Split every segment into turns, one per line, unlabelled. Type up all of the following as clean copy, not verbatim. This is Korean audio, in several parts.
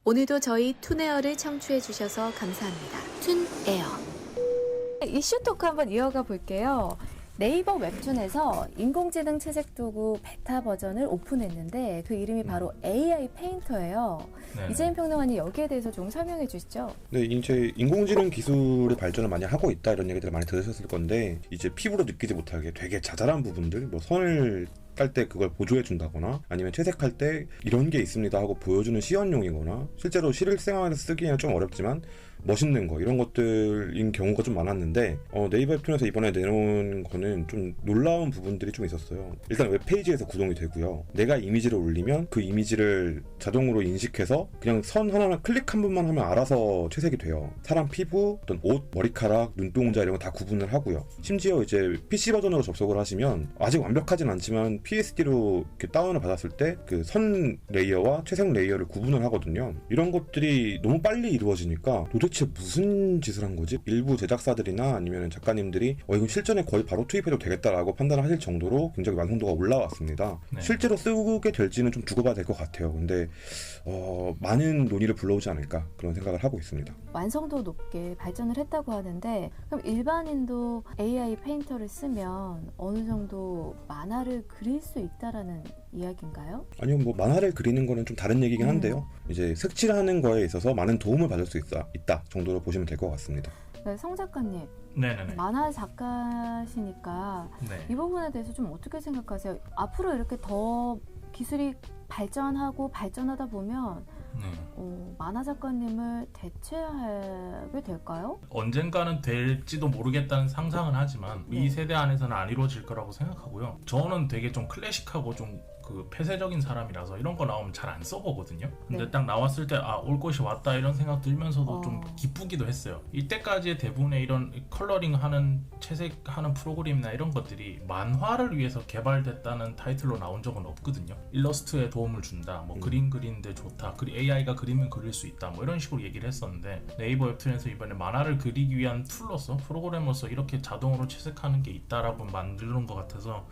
오늘도 저희 툰에어를 청취해 주셔서 감사합니다. 툰에어.
이슈 토크 한번 이어가 볼게요. 네이버 웹툰에서 인공지능 채색 도구 베타 버전을 오픈했는데 그 이름이 바로 AI 페인터예요.
네네.
이재인 평론가님 여기에 대해서 좀 설명해 주시죠.
네, 이제 인공지능 기술의 발전을 많이 하고 있다 이런 얘기들 많이 들으셨을 건데 이제 피부로 느끼지 못하게 되게 자잘한 부분들, 뭐 선을 깔 때 그걸 보조해 준다거나 아니면 채색할 때 이런 게 있습니다 하고 보여주는 시연용이거나 실제로 실생활에서 쓰기에는 좀 어렵지만 멋있는 거 이런 것들인 경우가 좀 많았는데 네이버 웹툰에서 이번에 내놓은 거는 좀 놀라운 부분들이 좀 있었어요. 일단 웹페이지에서 구동이 되고요. 내가 이미지를 올리면 그 이미지를 자동으로 인식해서 그냥 선 하나만 클릭 한 번만 하면 알아서 채색이 돼요. 사람 피부, 어떤 옷, 머리카락, 눈동자 이런 거 다 구분을 하고요. 심지어 이제 PC 버전으로 접속을 하시면 아직 완벽하진 않지만 PSD로 이렇게 다운을 받았을 때 그 선 레이어와 채색 레이어를 구분을 하거든요. 이런 것들이 너무 빨리 이루어지니까 도대체 무슨 짓을 한 거지? 일부 제작사들이나 아니면 작가님들이 이건 실전에 거의 바로 투입해도 되겠다라고 판단을 하실 정도로 굉장히 완성도가 올라왔습니다.
네.
실제로 쓰게 될지는 좀 두고 봐야 될 것 같아요. 근데 많은 논의를 불러오지 않을까 그런 생각을 하고 있습니다.
완성도 높게 발전을 했다고 하는데 그럼 일반인도 AI 페인터를 쓰면 어느 정도 만화를 그릴 수 있다라는 이야기인가요?
아니요, 뭐 만화를 그리는 거는 좀 다른 얘기긴 한데요. 이제 색칠하는 거에 있어서 많은 도움을 받을 수 있다 정도로 보시면 될 것 같습니다.
네, 성 작가님,
네네네.
만화 작가시니까
네.
이 부분에 대해서 좀 어떻게 생각하세요? 앞으로 이렇게 더 기술이 발전하고 발전하다 보면
네.
만화 작가님을 대체하게 될까요?
언젠가는 될지도 모르겠다는 상상은 하지만
네.
이 세대 안에서는 안 이루어질 거라고 생각하고요. 저는 되게 좀 클래식하고 좀 그 폐쇄적인 사람이라서 이런 거 나오면 잘 안 써보거든요. 근데
네.
딱 나왔을 때 올 것이 왔다 이런 생각 들면서도 좀
어.
기쁘기도 했어요. 이때까지의 대부분의 이런 컬러링하는 채색하는 프로그램이나 이런 것들이 만화를 위해서 개발됐다는 타이틀로 나온 적은 없거든요. 일러스트에 도움을 준다, 뭐 그림 그리는데 좋다, AI가 그림을 그릴 수 있다, 뭐 이런 식으로 얘기를 했었는데 네이버 웹툰에서 이번에 만화를 그리기 위한 툴로서 프로그램으로서 이렇게 자동으로 채색하는 게 있다라고 만드는 것 같아서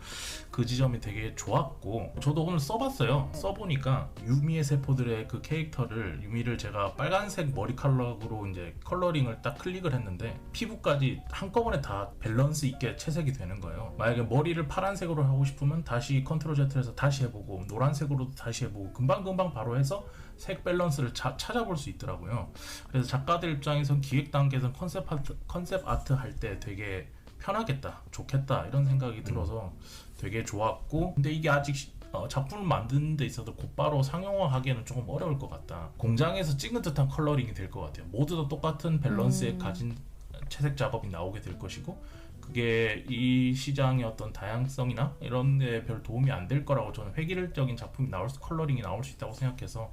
그 지점이 되게 좋았고 저도 오늘 써봤어요. 써보니까 유미의 세포들의 그 캐릭터를 유미를 제가 빨간색 머리카락으로 이제 컬러링을 딱 클릭을 했는데 피부까지 한꺼번에 다 밸런스 있게 채색이 되는 거예요. 만약에 머리를 파란색으로 하고 싶으면 다시 컨트롤 Z에서 다시 해보고 노란색으로도 다시 해보고 금방금방 바로 해서 색 밸런스를 찾아볼 수 있더라고요. 그래서 작가들 입장에선 기획 단계에선 컨셉 아트 할 때 되게 편하겠다, 좋겠다 이런 생각이 들어서 되게 좋았고 근데 이게 아직 작품을 만드는 데 있어서 곧바로 상용화하기에는 조금 어려울 것 같다. 공장에서 찍은 듯한 컬러링이 될 것 같아요. 모두 다 똑같은 밸런스에 가진 채색 작업이 나오게 될 것이고 그게 이 시장의 어떤 다양성이나 이런 데 별 도움이 안 될 거라고 저는 획일적인 작품이 컬러링이 나올 수 있다고 생각해서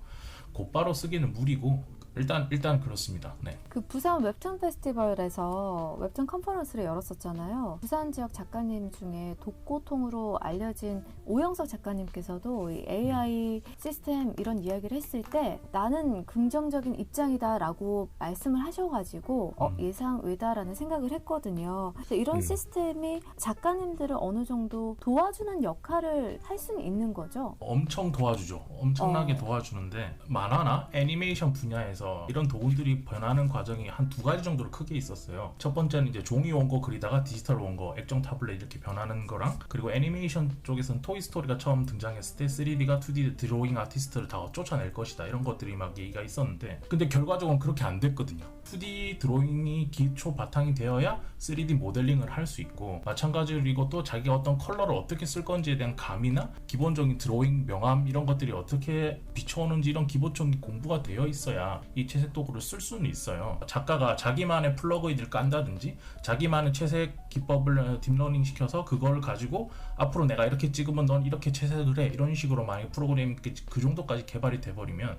곧바로 쓰기는 무리고 일단 그렇습니다. 네.
그 부산 웹툰 페스티벌에서 웹툰 컨퍼런스를 열었었잖아요. 부산 지역 작가님 중에 독고통으로 알려진 오영석 작가님께서도 이 AI 시스템 이런 이야기를 했을 때 나는 긍정적인 입장이다라고 말씀을 하셔가지고 예상 외다라는 생각을 했거든요. 이런 시스템이 작가님들을 어느 정도 도와주는 역할을 할 수는 있는 거죠?
엄청 도와주죠. 엄청나게 도와주는데 만화나 애니메이션 분야에서 이런 도구들이 변하는 과정이 한 두 가지 정도로 크게 있었어요. 첫 번째는 이제 종이 원고 그리다가 디지털 원고, 액정 타블렛 이렇게 변하는 거랑 그리고 애니메이션 쪽에서는 토이스토리가 처음 등장했을 때 3D가 2D 드로잉 아티스트를 다 쫓아낼 것이다 이런 것들이 막 얘기가 있었는데 근데 결과적으로는 그렇게 안 됐거든요. 2D 드로잉이 기초 바탕이 되어야 3D 모델링을 할 수 있고 마찬가지로 이것도 자기가 어떤 컬러를 어떻게 쓸 건지에 대한 감이나 기본적인 드로잉 명암 이런 것들이 어떻게 비춰오는지 이런 기본적인 공부가 되어 있어야 이 채색 도구를 쓸 수는 있어요. 작가가 자기만의 플러그인을 깐다든지 자기만의 채색 기법을 딥러닝 시켜서 그걸 가지고 앞으로 내가 이렇게 찍으면 넌 이렇게 채색을 해 이런 식으로 만약 프로그램이 그 정도까지 개발이 돼버리면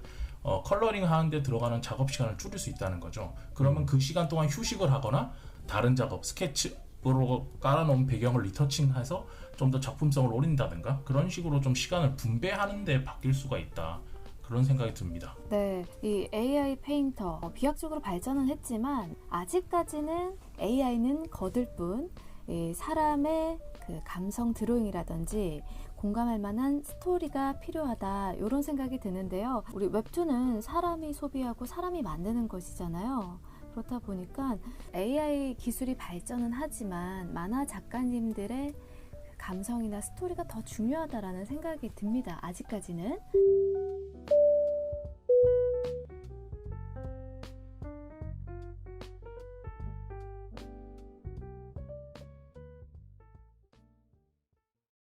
컬러링 하는데 들어가는 작업 시간을 줄일 수 있다는 거죠. 그러면 그 시간 동안 휴식을 하거나 다른 작업, 스케치로 깔아놓은 배경을 리터칭해서 좀 더 작품성을 올린다든가 그런 식으로 좀 시간을 분배하는 데 바뀔 수가 있다. 그런 생각이 듭니다.
네, 이 AI 페인터 비약적으로 발전은 했지만 아직까지는 AI는 거들 뿐 사람의 그 감성 드로잉이라든지 공감할 만한 스토리가 필요하다 이런 생각이 드는데요. 우리 웹툰은 사람이 소비하고 사람이 만드는 것이잖아요. 그렇다 보니까 AI 기술이 발전은 하지만 만화 작가님들의 감성이나 스토리가 더 중요하다라는 생각이 듭니다. 아직까지는.